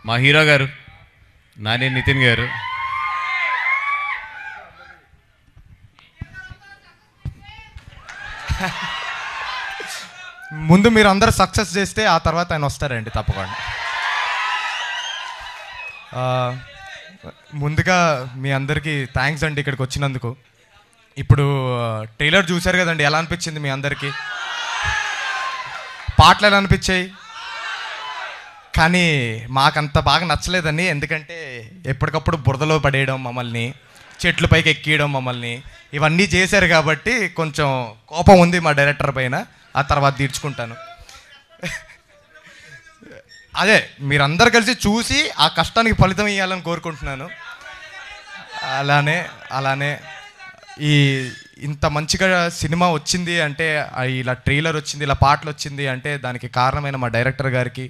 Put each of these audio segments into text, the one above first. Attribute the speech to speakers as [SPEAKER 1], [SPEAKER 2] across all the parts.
[SPEAKER 1] మా హీరో గారు నాని నితిన్ గారు,
[SPEAKER 2] ముందు మీరు అందరూ సక్సెస్ చేస్తే ఆ తర్వాత ఆయన వస్తారండి తప్పకుండా. ముందుగా మీ అందరికీ థ్యాంక్స్ అండి ఇక్కడికి వచ్చినందుకు. ఇప్పుడు ట్రైలర్ చూశారు కదండి, ఎలా అనిపించింది మీ అందరికీ? పాటలు ఎలా అనిపించాయి? కానీ మాకంత బాగా నచ్చలేదండి, ఎందుకంటే ఎప్పటికప్పుడు బురదలో పడేయడం మమ్మల్ని, చెట్ల పైకి ఎక్కియడం మమ్మల్ని, ఇవన్నీ చేశారు కాబట్టి కొంచెం కోపం ఉంది మా డైరెక్టర్ పైన. ఆ తర్వాత తీర్చుకుంటాను. అదే మీరందరు కలిసి చూసి ఆ కష్టానికి ఫలితం ఇవ్వాలని కోరుకుంటున్నాను. అలానే ఈ ఇంత మంచిగా సినిమా వచ్చింది అంటే, ఇలా ట్రైలర్ వచ్చింది, ఇలా పాటలు వచ్చింది అంటే దానికి కారణమైన మా డైరెక్టర్ గారికి,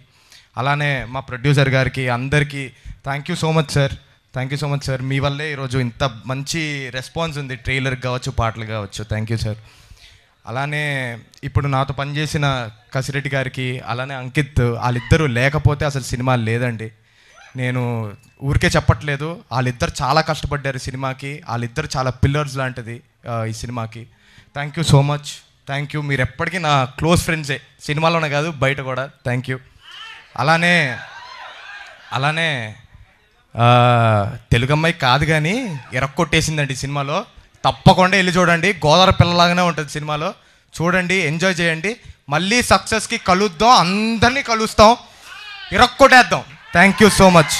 [SPEAKER 2] అలానే మా ప్రొడ్యూసర్ గారికి, అందరికీ thank you so much sir. Thank you so much sir. మీ వల్లే ఈరోజు ఇంత మంచి రెస్పాన్స్ ఉంది, ట్రైలర్కి కావచ్చు, పాటలు కావచ్చు. Thank you sir. అలానే ఇప్పుడు నాతో పనిచేసిన కసిరెడ్డి గారికి, అలానే అంకిత్, వాళ్ళిద్దరూ లేకపోతే అసలు సినిమా లేదండి. నేను ఊరికే చెప్పట్లేదు, వాళ్ళిద్దరు చాలా కష్టపడ్డారు సినిమాకి. వాళ్ళిద్దరు చాలా పిల్లర్స్ లాంటిది ఈ సినిమాకి. Thank you so much. Thank you. మీరు ఎప్పటికీ నా క్లోజ్ ఫ్రెండ్సే, సినిమాలోనే కాదు బయట కూడా. Thank you. అలానే తెలుగు అమ్మాయి కాదు కానీ ఎరక్కొట్టేసిందండి సినిమాలో. తప్పకుండా వెళ్ళి చూడండి, గోదావరి పిల్లలాగానే ఉంటుంది సినిమాలో. చూడండి, ఎంజాయ్ చేయండి. మళ్ళీ సక్సెస్కి కలుద్దాం, అందరినీ కలుస్తాం, ఇరక్కొట్టేద్దాం. Thank you so much.